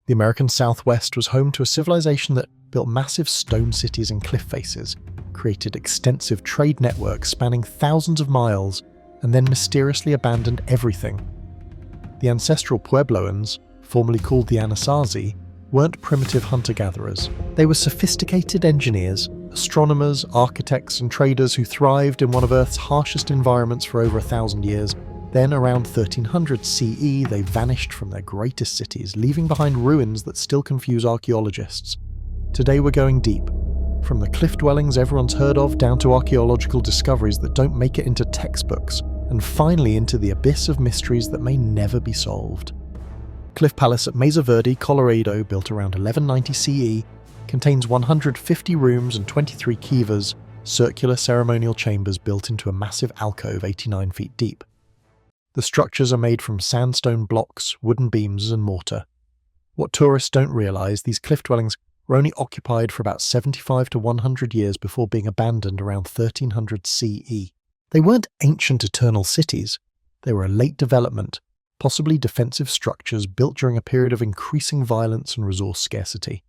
The American Southwest was home to a civilization that built massive stone cities and cliff faces, created extensive trade networks spanning thousands of miles, and then mysteriously abandoned everything. The Ancestral Puebloans, formerly called the Anasazi, weren't primitive hunter-gatherers. They were sophisticated engineers, astronomers, architects, and traders who thrived in one of Earth's harshest environments for over 1,000 years. Then, around 1300 CE, they vanished from their greatest cities, leaving behind ruins that still confuse archaeologists. Today we're going deep, from the cliff dwellings everyone's heard of down to archaeological discoveries that don't make it into textbooks, and finally into the abyss of mysteries that may never be solved. Cliff Palace at Mesa Verde, Colorado, built around 1190 CE, contains 150 rooms and 23 kivas, circular ceremonial chambers built into a massive alcove 89 feet deep. The structures are made from sandstone blocks, wooden beams, and mortar. What tourists don't realize, these cliff dwellings were only occupied for about 75 to 100 years before being abandoned around 1300 CE. They weren't ancient eternal cities. They were a late development, possibly defensive structures built during a period of increasing violence and resource scarcity.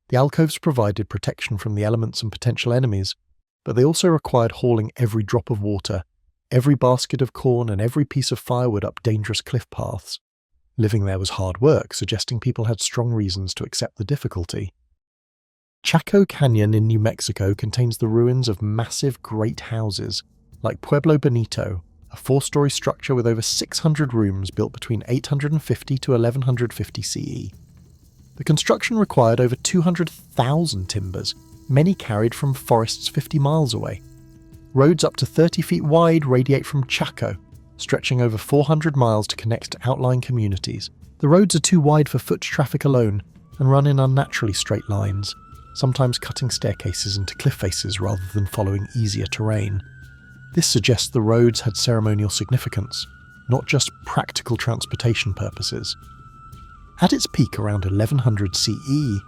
The alcoves provided protection from the elements and potential enemies, but they also required hauling every drop of water, every basket of corn, and every piece of firewood up dangerous cliff paths. Living there was hard work, suggesting people had strong reasons to accept the difficulty. Chaco Canyon in New Mexico contains the ruins of massive great houses, like Pueblo Bonito, a 4-story structure with over 600 rooms built between 850 to 1150 CE. The construction required over 200,000 timbers, many carried from forests 50 miles away. Roads up to 30 feet wide radiate from Chaco, stretching over 400 miles to connect to outlying communities. The roads are too wide for foot traffic alone and run in unnaturally straight lines, sometimes cutting staircases into cliff faces rather than following easier terrain. This suggests the roads had ceremonial significance, not just practical transportation purposes. At its peak around 1100 CE,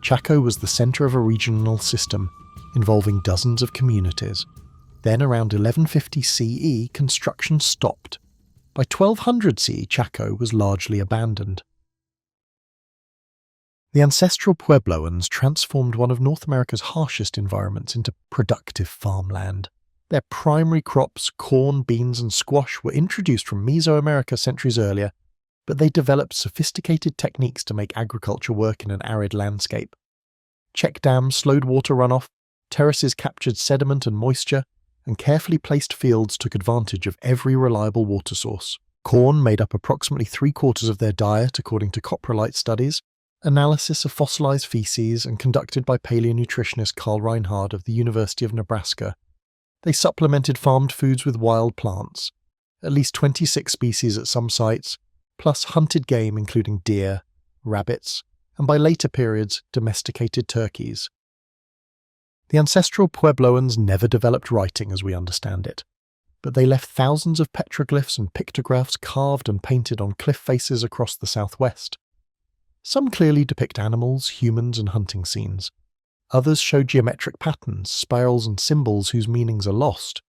Chaco was the center of a regional system involving dozens of communities. Then around 1150 CE, construction stopped. By 1200 CE, Chaco was largely abandoned. The Ancestral Puebloans transformed one of North America's harshest environments into productive farmland. Their primary crops, corn, beans, and squash, were introduced from Mesoamerica centuries earlier, but they developed sophisticated techniques to make agriculture work in an arid landscape. Check dams slowed water runoff, terraces captured sediment and moisture, and carefully placed fields took advantage of every reliable water source. Corn made up approximately 3/4 of their diet according to coprolite studies, analysis of fossilized feces, and conducted by paleonutritionist Carl Reinhard of the University of Nebraska. They supplemented farmed foods with wild plants, at least 26 species at some sites, plus hunted game including deer, rabbits, and by later periods, domesticated turkeys. The Ancestral Puebloans never developed writing as we understand it, but they left thousands of petroglyphs and pictographs carved and painted on cliff faces across the southwest. Some clearly depict animals, humans, and hunting scenes. Others show geometric patterns, spirals, and symbols whose meanings are lost.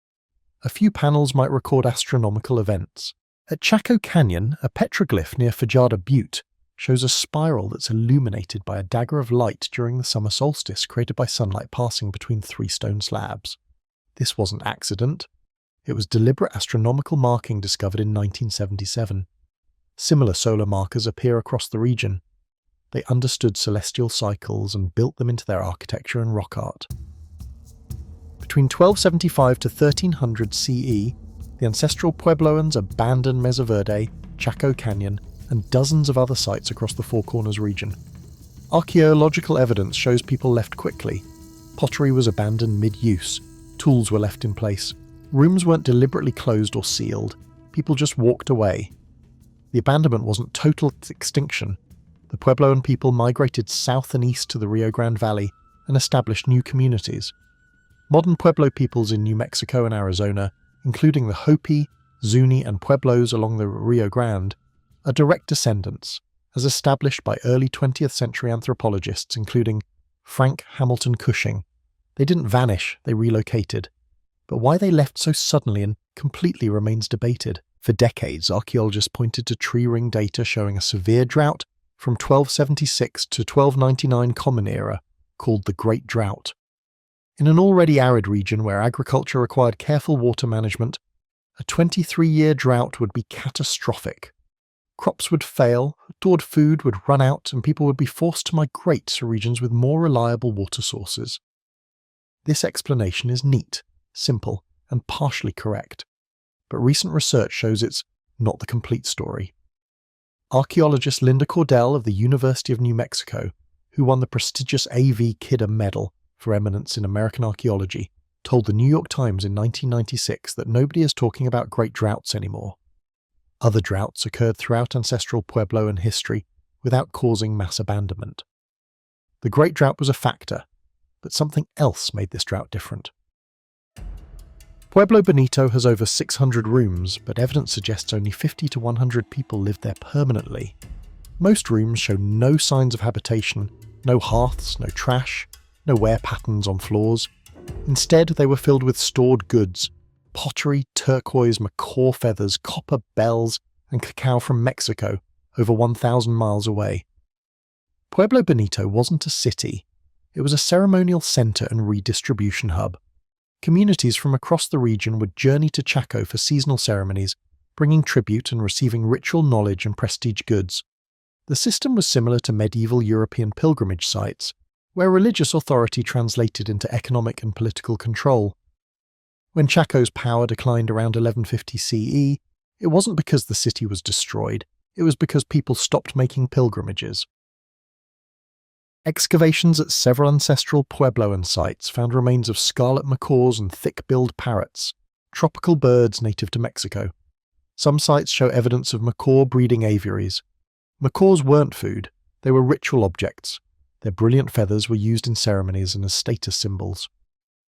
A few panels might record astronomical events. At Chaco Canyon, a petroglyph near Fajada Butte shows a spiral that's illuminated by a dagger of light during the summer solstice created by sunlight passing between 3 stone slabs. This wasn't accident. It was deliberate astronomical marking discovered in 1977. Similar solar markers appear across the region. They understood celestial cycles and built them into their architecture and rock art. Between 1275 to 1300 CE, the Ancestral Puebloans abandoned Mesa Verde, Chaco Canyon, and dozens of other sites across the Four Corners region. Archaeological evidence shows people left quickly. Pottery was abandoned mid-use. Tools were left in place. Rooms weren't deliberately closed or sealed. People just walked away. The abandonment wasn't total extinction. The Puebloan people migrated south and east to the Rio Grande Valley and established new communities. Modern Pueblo peoples in New Mexico and Arizona, including the Hopi, Zuni, and Pueblos along the Rio Grande, are direct descendants, as established by early 20th century anthropologists including Frank Hamilton Cushing. They didn't vanish, they relocated. But why they left so suddenly and completely remains debated. For decades, archaeologists pointed to tree ring data showing a severe drought from 1276 to 1299 Common Era, called the Great Drought. In an already arid region where agriculture required careful water management, a 23-year drought would be catastrophic. Crops would fail, stored food would run out, and people would be forced to migrate to regions with more reliable water sources. This explanation is neat, simple, and partially correct, but recent research shows it's not the complete story. Archaeologist Linda Cordell of the University of New Mexico, who won the prestigious A.V. Kidder Medal for eminence in American archaeology, told the New York Times in 1996 that nobody is talking about great droughts anymore. Other droughts occurred throughout ancestral Puebloan history without causing mass abandonment. The Great Drought was a factor, but something else made this drought different. Pueblo Bonito has over 600 rooms, but evidence suggests only 50 to 100 people lived there permanently. Most rooms show no signs of habitation, no hearths, no trash, no wear patterns on floors. Instead, they were filled with stored goods: pottery, turquoise, macaw feathers, copper bells, and cacao from Mexico, over 1,000 miles away. Pueblo Bonito wasn't a city. It was a ceremonial centre and redistribution hub. Communities from across the region would journey to Chaco for seasonal ceremonies, bringing tribute and receiving ritual knowledge and prestige goods. The system was similar to medieval European pilgrimage sites, where religious authority translated into economic and political control. When Chaco's power declined around 1150 CE, it wasn't because the city was destroyed, it was because people stopped making pilgrimages. Excavations at several ancestral Puebloan sites found remains of scarlet macaws and thick-billed parrots, tropical birds native to Mexico. Some sites show evidence of macaw breeding aviaries. Macaws weren't food, they were ritual objects. Their brilliant feathers were used in ceremonies and as status symbols.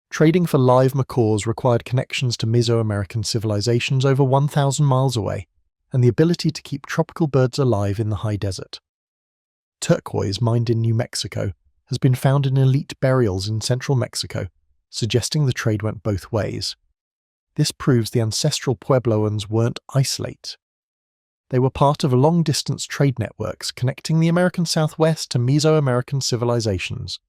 Trading for live macaws required connections to Mesoamerican civilizations over 1,000 miles away, and the ability to keep tropical birds alive in the high desert. Turquoise, mined in New Mexico, has been found in elite burials in central Mexico, suggesting the trade went both ways. This proves the ancestral Puebloans weren't isolate. They were part of long-distance trade networks connecting the American Southwest to Mesoamerican civilizations.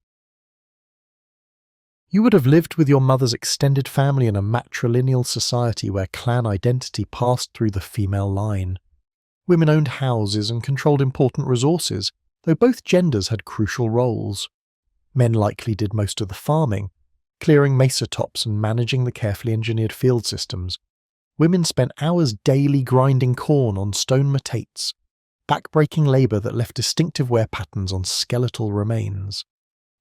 You would have lived with your mother's extended family in a matrilineal society where clan identity passed through the female line. Women owned houses and controlled important resources, though both genders had crucial roles. Men likely did most of the farming, clearing mesa tops and managing the carefully engineered field systems. Women spent hours daily grinding corn on stone metates, back-breaking labour that left distinctive wear patterns on skeletal remains.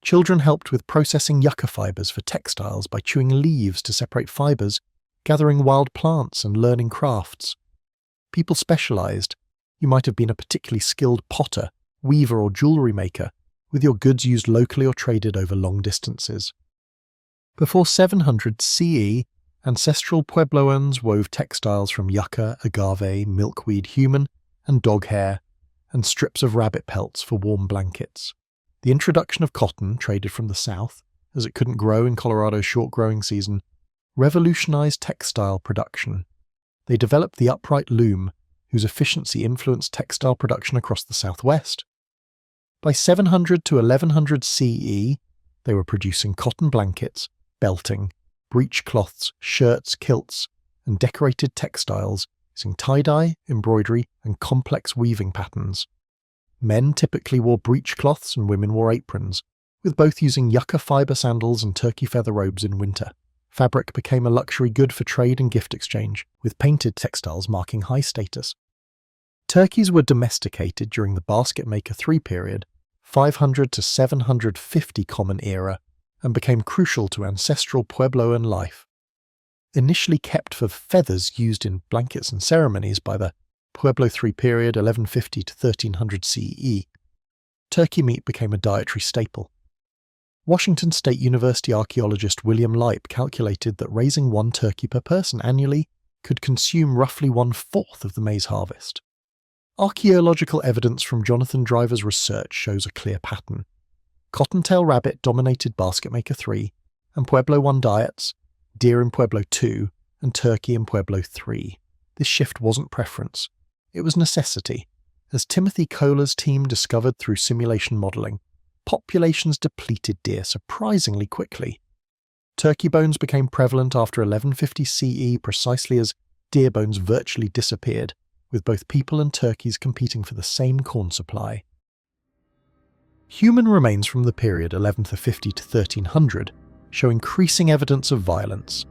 Children helped with processing yucca fibres for textiles by chewing leaves to separate fibres, gathering wild plants and learning crafts. People specialised. You might have been a particularly skilled potter, weaver or jewellery maker, with your goods used locally or traded over long distances. Before 700 CE, ancestral Puebloans wove textiles from yucca, agave, milkweed, human, and dog hair, and strips of rabbit pelts for warm blankets. The introduction of cotton, traded from the south, as it couldn't grow in Colorado's short growing season, revolutionized textile production. They developed the upright loom, whose efficiency influenced textile production across the southwest. By 700 to 1100 CE, they were producing cotton blankets, belting, breechcloths, shirts, kilts, and decorated textiles using tie-dye, embroidery, and complex weaving patterns. Men typically wore breechcloths and women wore aprons, with both using yucca fibre sandals and turkey feather robes in winter. Fabric became a luxury good for trade and gift exchange, with painted textiles marking high status. Turkeys were domesticated during the Basket Maker III period, 500 to 750 Common Era, and became crucial to ancestral Puebloan life. Initially kept for feathers used in blankets and ceremonies by the Pueblo III period 1150 to 1300 CE, turkey meat became a dietary staple. Washington State University archaeologist William Lipe calculated that raising one turkey per person annually could consume roughly 1/4 of the maize harvest. Archaeological evidence from Jonathan Driver's research shows a clear pattern. Cottontail rabbit dominated Basket Maker III, and Pueblo I diets, deer in Pueblo II, and turkey in Pueblo III. This shift wasn't preference. It was necessity, As Timothy Kohler's team discovered through simulation modelling, populations depleted deer surprisingly quickly. Turkey bones became prevalent after 1150 CE precisely as deer bones virtually disappeared, with both people and turkeys competing for the same corn supply. Human remains from the period 1150 to 1300 show increasing evidence of violence.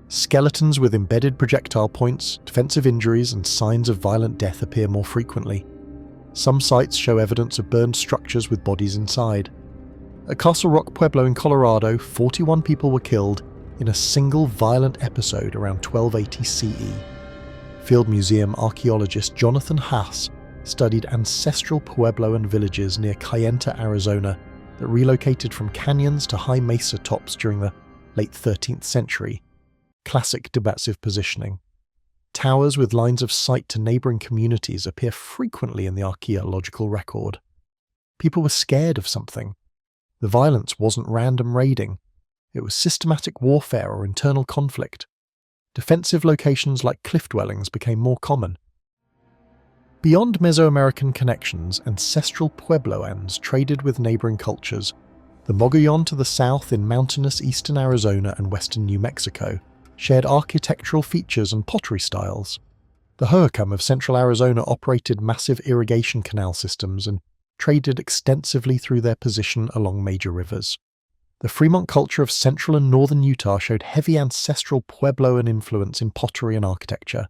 Skeletons with embedded projectile points, defensive injuries, and signs of violent death appear more frequently. Some sites show evidence of burned structures with bodies inside. At Castle Rock Pueblo in Colorado, 41 people were killed in a single violent episode around 1280 CE. Field Museum archaeologist Jonathan Haas studied ancestral Puebloan villages near Kayenta, Arizona, that relocated from canyons to high mesa tops during the late 13th century. Classic divisive positioning. Towers with lines of sight to neighbouring communities appear frequently in the archaeological record. People were scared of something. The violence wasn't random raiding. It was systematic warfare or internal conflict. Defensive locations like cliff dwellings became more common. Beyond Mesoamerican connections, ancestral Puebloans traded with neighbouring cultures. The Mogollon to the south in mountainous eastern Arizona and western New Mexico shared architectural features and pottery styles. The Hohokam of central Arizona operated massive irrigation canal systems and traded extensively through their position along major rivers. The Fremont culture of central and northern Utah showed heavy ancestral Puebloan influence in pottery and architecture.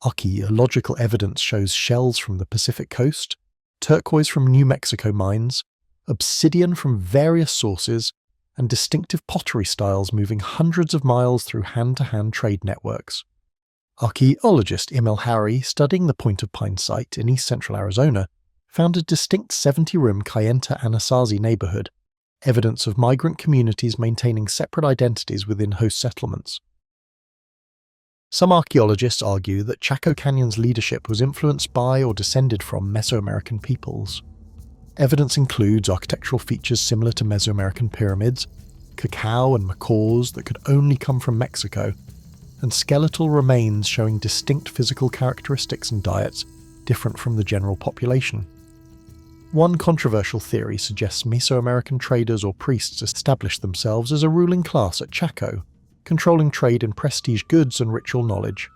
Archaeological evidence shows shells from the Pacific coast, turquoise from New Mexico mines, obsidian from various sources, and distinctive pottery styles moving hundreds of miles through hand-to-hand trade networks. Archaeologist Emil Harry, studying the Point of Pine site in east-central Arizona, found a distinct 70-room Kayenta Anasazi neighborhood, evidence of migrant communities maintaining separate identities within host settlements. Some archaeologists argue that Chaco Canyon's leadership was influenced by or descended from Mesoamerican peoples. Evidence includes architectural features similar to Mesoamerican pyramids, cacao and macaws that could only come from Mexico, and skeletal remains showing distinct physical characteristics and diets different from the general population. One controversial theory suggests Mesoamerican traders or priests established themselves as a ruling class at Chaco, controlling trade in prestige goods and ritual knowledge.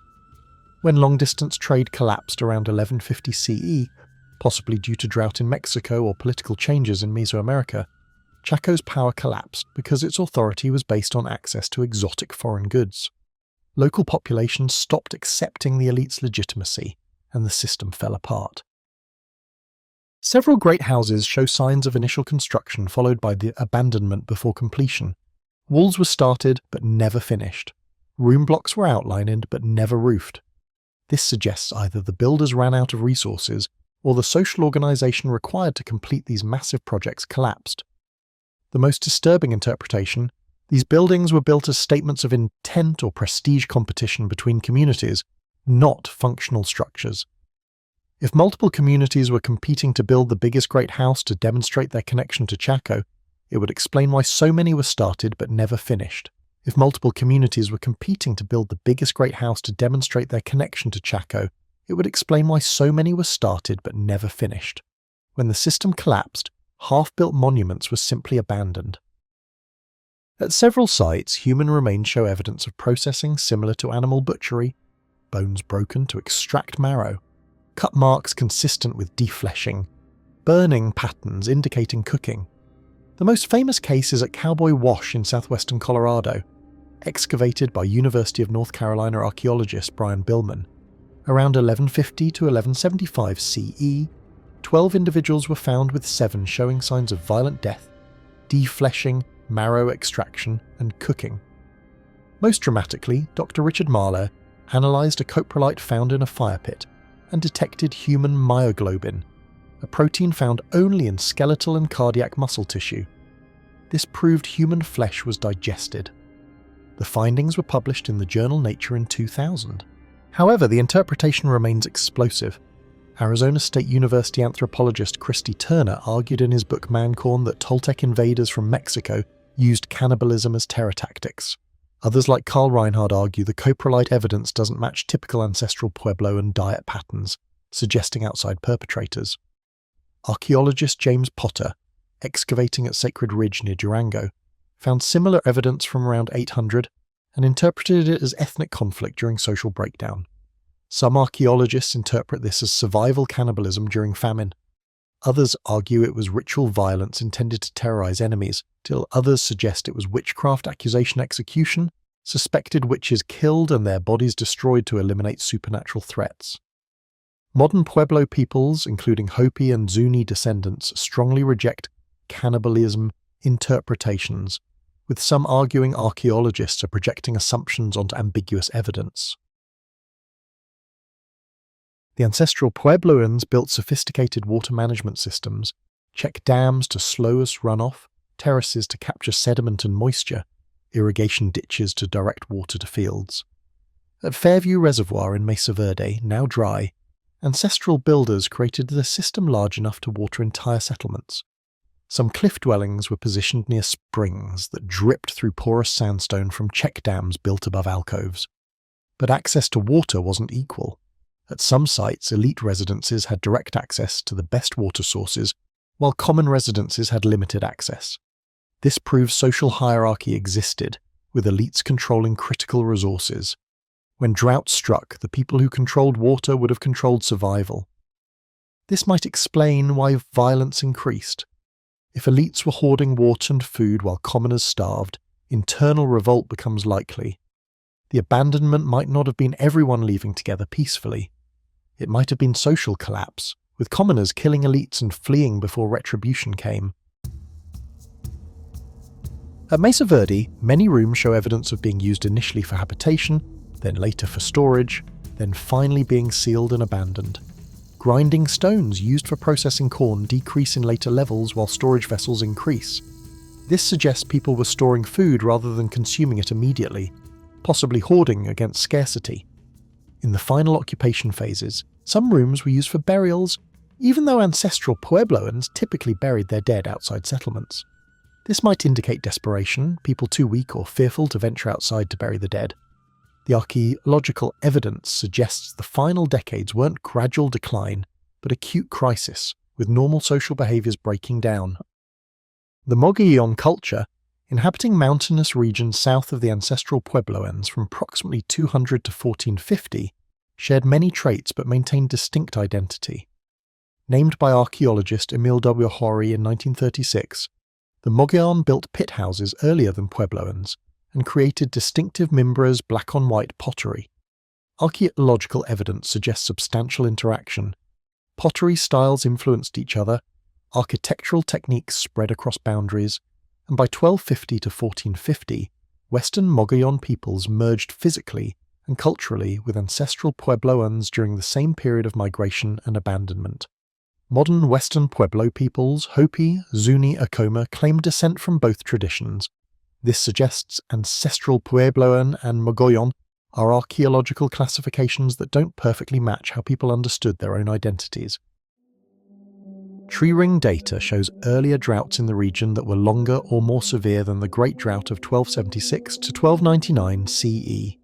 When long-distance trade collapsed around 1150 CE, possibly due to drought in Mexico or political changes in Mesoamerica, Chaco's power collapsed because its authority was based on access to exotic foreign goods. Local populations stopped accepting the elite's legitimacy, and the system fell apart. Several great houses show signs of initial construction followed by the abandonment before completion. Walls were started but never finished. Room blocks were outlined but never roofed. This suggests either the builders ran out of resources or the social organisation required to complete these massive projects collapsed. The most disturbing interpretation: these buildings were built as statements of intent or prestige competition between communities, not functional structures. If multiple communities were competing to build the biggest great house to demonstrate their connection to Chaco, it would explain why so many were started but never finished. If multiple communities were competing to build the biggest great house to demonstrate their connection to Chaco, it would explain why so many were started but never finished. When the system collapsed, half-built monuments were simply abandoned. At several sites, human remains show evidence of processing similar to animal butchery, bones broken to extract marrow, cut marks consistent with defleshing, burning patterns indicating cooking. The most famous case is at Cowboy Wash in southwestern Colorado, excavated by University of North Carolina archaeologist Brian Billman. Around 1150 to 1175 CE, 12 individuals were found with 7 showing signs of violent death, defleshing, marrow extraction, and cooking. Most dramatically, Dr. Richard Mahler analysed a coprolite found in a fire pit and detected human myoglobin, a protein found only in skeletal and cardiac muscle tissue. This proved human flesh was digested. The findings were published in the journal Nature in 2000. However, the interpretation remains explosive. Arizona State University anthropologist Christy Turner argued in his book Mancorn that Toltec invaders from Mexico used cannibalism as terror tactics. Others like Carl Reinhard argue the coprolite evidence doesn't match typical ancestral Puebloan diet patterns, suggesting outside perpetrators. Archaeologist James Potter, excavating at Sacred Ridge near Durango, found similar evidence from around 800 and interpreted it as ethnic conflict during social breakdown. Some archaeologists interpret this as survival cannibalism during famine. Others argue it was ritual violence intended to terrorize enemies, till others suggest it was witchcraft accusation execution, suspected witches killed and their bodies destroyed to eliminate supernatural threats. Modern Pueblo peoples, including Hopi and Zuni descendants, strongly reject cannibalism interpretations, with some arguing archaeologists are projecting assumptions onto ambiguous evidence. The ancestral Puebloans built sophisticated water management systems, check dams to slow runoff, terraces to capture sediment and moisture, irrigation ditches to direct water to fields. At Fairview Reservoir in Mesa Verde, now dry, ancestral builders created a system large enough to water entire settlements. Some cliff dwellings were positioned near springs that dripped through porous sandstone from check dams built above alcoves. But access to water wasn't equal. At some sites, elite residences had direct access to the best water sources, while common residences had limited access. This proves social hierarchy existed, with elites controlling critical resources. When drought struck, the people who controlled water would have controlled survival. This might explain why violence increased. If elites were hoarding water and food while commoners starved, internal revolt becomes likely. The abandonment might not have been everyone leaving together peacefully. It might have been social collapse, with commoners killing elites and fleeing before retribution came. At Mesa Verde, many rooms show evidence of being used initially for habitation, then later for storage, then finally being sealed and abandoned. Grinding stones used for processing corn decrease in later levels while storage vessels increase. This suggests people were storing food rather than consuming it immediately, possibly hoarding against scarcity. In the final occupation phases, some rooms were used for burials, even though ancestral Puebloans typically buried their dead outside settlements. This might indicate desperation, people too weak or fearful to venture outside to bury the dead. The archaeological evidence suggests the final decades weren't gradual decline, but acute crisis, with normal social behaviours breaking down. The Mogollon culture, inhabiting mountainous regions south of the ancestral Puebloans from approximately 200 to 1450, shared many traits but maintained distinct identity. Named by archaeologist Emil W. Horry in 1936, the Mogollon built pit houses earlier than Puebloans, and created distinctive Mimbres black-on-white pottery. Archaeological evidence suggests substantial interaction. Pottery styles influenced each other, architectural techniques spread across boundaries, and by 1250 to 1450, Western Mogollon peoples merged physically and culturally with ancestral Puebloans during the same period of migration and abandonment. Modern Western Pueblo peoples, Hopi, Zuni, Acoma, claim descent from both traditions. This suggests ancestral Puebloan and Mogollon are archaeological classifications that don't perfectly match how people understood their own identities. Tree ring data shows earlier droughts in the region that were longer or more severe than the Great Drought of 1276 to 1299 CE.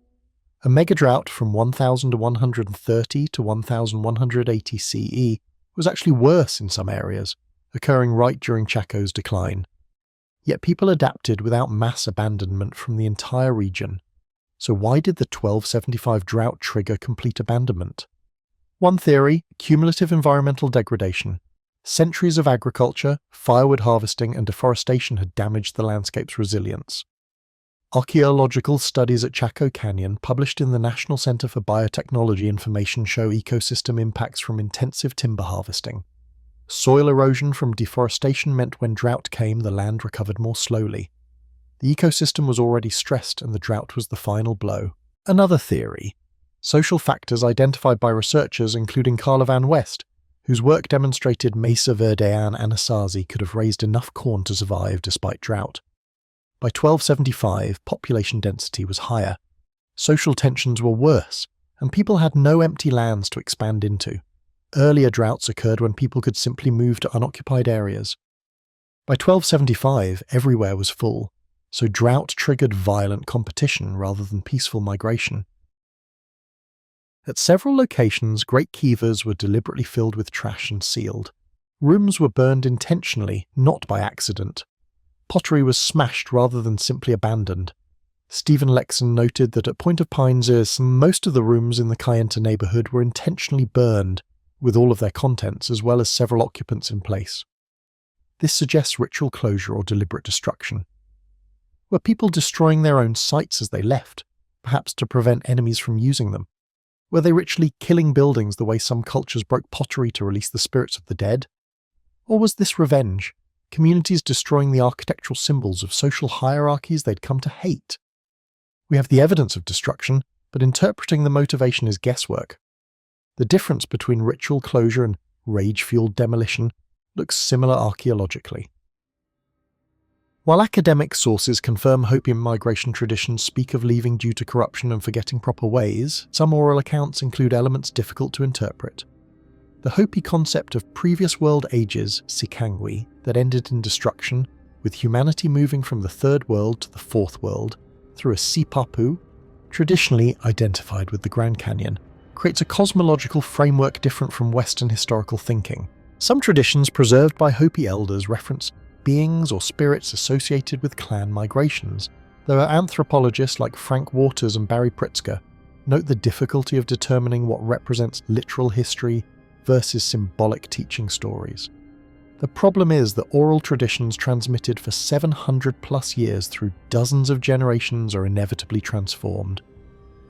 A megadrought from 1130 to 1180 CE was actually worse in some areas, occurring right during Chaco's decline. Yet people adapted without mass abandonment from the entire region. So why did the 1275 drought trigger complete abandonment? One theory, cumulative environmental degradation. Centuries of agriculture, firewood harvesting and deforestation had damaged the landscape's resilience. Archaeological studies at Chaco Canyon published in the National Center for Biotechnology information show ecosystem impacts from intensive timber harvesting. Soil erosion from deforestation meant when drought came, the land recovered more slowly. The ecosystem was already stressed and the drought was the final blow. Another theory. Social factors identified by researchers including Carla Van West, whose work demonstrated Mesa Verdean Anasazi could have raised enough corn to survive despite drought. By 1275, population density was higher. Social tensions were worse, and people had no empty lands to expand into. Earlier droughts occurred when people could simply move to unoccupied areas. By 1275, everywhere was full, so drought triggered violent competition rather than peaceful migration. At several locations, great kivas were deliberately filled with trash and sealed. Rooms were burned intentionally, not by accident. Pottery was smashed rather than simply abandoned. Stephen Lexon noted that at Point of Pines, most of the rooms in the Kayenta neighborhood were intentionally burned, with all of their contents as well as several occupants in place. This suggests ritual closure or deliberate destruction. Were people destroying their own sites as they left, perhaps to prevent enemies from using them? Were they ritually killing buildings the way some cultures broke pottery to release the spirits of the dead? Or was this revenge, communities destroying the architectural symbols of social hierarchies they'd come to hate? We have the evidence of destruction, but interpreting the motivation is guesswork. The difference between ritual closure and rage-fueled demolition looks similar archaeologically. While academic sources confirm Hopi migration traditions speak of leaving due to corruption and forgetting proper ways, some oral accounts include elements difficult to interpret. The Hopi concept of previous world ages, Sikangwi, that ended in destruction, with humanity moving from the third world to the fourth world through a sipapu, traditionally identified with the Grand Canyon, creates a cosmological framework different from Western historical thinking. Some traditions preserved by Hopi elders reference beings or spirits associated with clan migrations, though anthropologists like Frank Waters and Barry Pritzker note the difficulty of determining what represents literal history versus symbolic teaching stories. The problem is that oral traditions transmitted for 700 plus years through dozens of generations are inevitably transformed,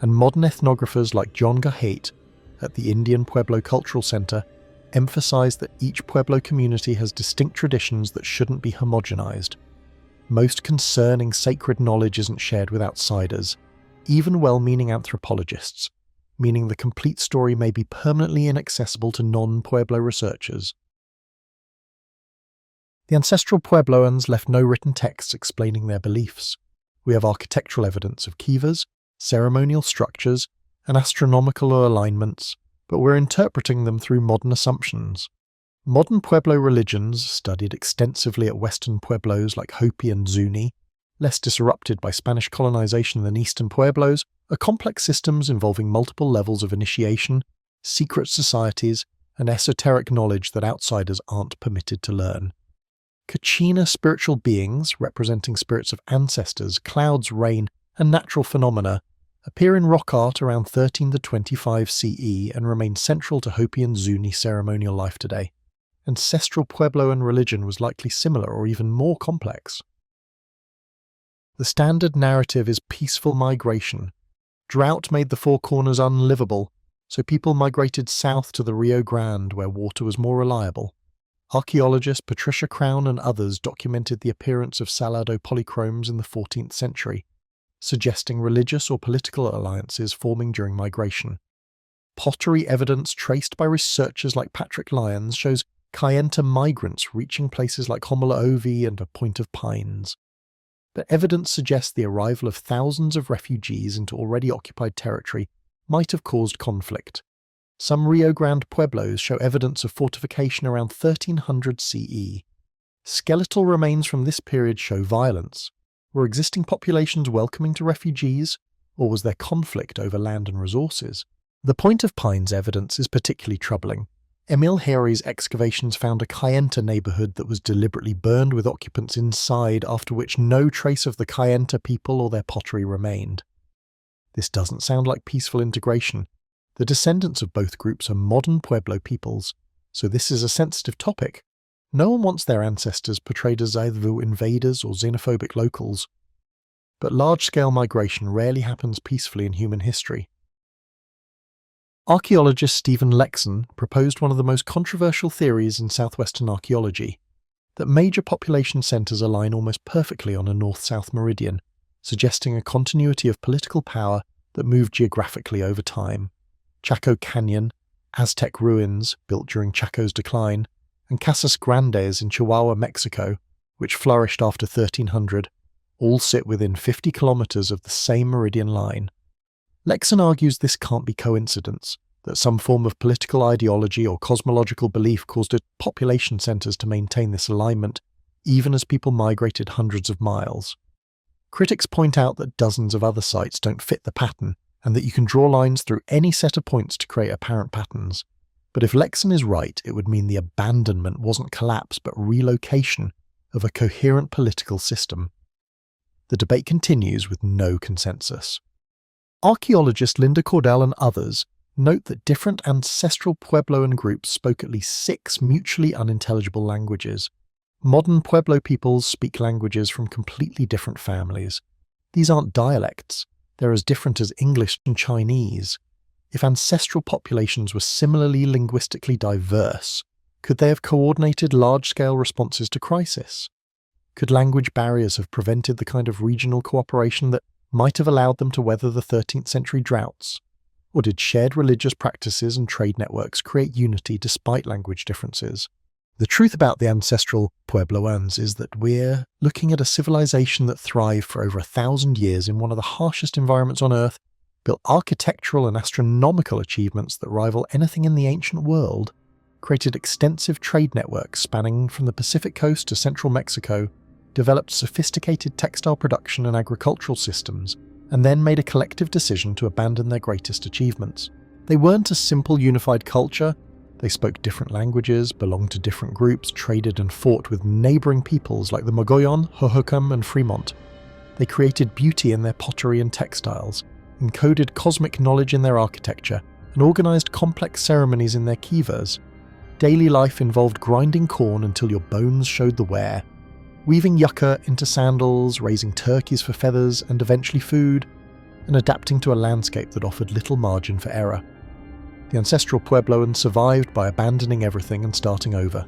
and modern ethnographers like John Gahate at the Indian Pueblo Cultural Center emphasize that each Pueblo community has distinct traditions that shouldn't be homogenized. Most concerning sacred knowledge isn't shared with outsiders, even well-meaning anthropologists, meaning the complete story may be permanently inaccessible to non-Pueblo researchers. The Ancestral Puebloans left no written texts explaining their beliefs. We have architectural evidence of kivas, ceremonial structures, and astronomical alignments, but we're interpreting them through modern assumptions. Modern Pueblo religions, studied extensively at Western Pueblos like Hopi and Zuni, less disrupted by Spanish colonization than Eastern Pueblos, are complex systems involving multiple levels of initiation, secret societies, and esoteric knowledge that outsiders aren't permitted to learn. Kachina spiritual beings, representing spirits of ancestors, clouds, rain, and natural phenomena, appear in rock art around 13 to 25 CE and remain central to Hopi and Zuni ceremonial life today. Ancestral Puebloan religion was likely similar or even more complex. The standard narrative is peaceful migration. Drought made the Four Corners unlivable, so people migrated south to the Rio Grande where water was more reliable. Archaeologist Patricia Crown and others documented the appearance of Salado polychromes in the 14th century, suggesting religious or political alliances forming during migration. Pottery evidence traced by researchers like Patrick Lyons shows Kayenta migrants reaching places like Homolo'ovi and a Point of Pines. But evidence suggests the arrival of thousands of refugees into already occupied territory might have caused conflict. Some Rio Grande pueblos show evidence of fortification around 1300 CE. Skeletal remains from this period show violence. Were existing populations welcoming to refugees, or was there conflict over land and resources? The Point of Pines evidence is particularly troubling. Emil Harry's excavations found a Kayenta neighborhood that was deliberately burned with occupants inside, after which no trace of the Kayenta people or their pottery remained. This doesn't sound like peaceful integration. The descendants of both groups are modern Pueblo peoples, so this is a sensitive topic. No one wants their ancestors portrayed as either invaders or xenophobic locals. But large-scale migration rarely happens peacefully in human history. Archaeologist Stephen Lexon proposed one of the most controversial theories in southwestern archaeology, that major population centers align almost perfectly on a north-south meridian, suggesting a continuity of political power that moved geographically over time. Chaco Canyon, Aztec ruins built during Chaco's decline, and Casas Grandes in Chihuahua, Mexico, which flourished after 1300, all sit within 50 kilometers of the same meridian line. Lexon argues this can't be coincidence, that some form of political ideology or cosmological belief caused its population centers to maintain this alignment, even as people migrated hundreds of miles. Critics point out that dozens of other sites don't fit the pattern, and that you can draw lines through any set of points to create apparent patterns. But if Lexon is right, it would mean the abandonment wasn't collapse but relocation of a coherent political system. The debate continues with no consensus. Archaeologist Linda Cordell and others note that different ancestral Puebloan groups spoke at least 6 mutually unintelligible languages. Modern Pueblo peoples speak languages from completely different families. These aren't dialects, they're as different as English and Chinese. If ancestral populations were similarly linguistically diverse, could they have coordinated large-scale responses to crisis? Could language barriers have prevented the kind of regional cooperation that might have allowed them to weather the 13th century droughts? Or did shared religious practices and trade networks create unity despite language differences? The truth about the ancestral Puebloans is that we're looking at a civilization that thrived for over 1,000 years in one of the harshest environments on Earth, built architectural and astronomical achievements that rival anything in the ancient world, created extensive trade networks spanning from the Pacific coast to central Mexico, developed sophisticated textile production and agricultural systems, and then made a collective decision to abandon their greatest achievements. They weren't a simple unified culture. They spoke different languages, belonged to different groups, traded and fought with neighbouring peoples like the Mogollon, Hohokam and Fremont. They created beauty in their pottery and textiles, encoded cosmic knowledge in their architecture, and organised complex ceremonies in their kivas. Daily life involved grinding corn until your bones showed the wear, weaving yucca into sandals, raising turkeys for feathers and eventually food, and adapting to a landscape that offered little margin for error. The ancestral Puebloan survived by abandoning everything and starting over.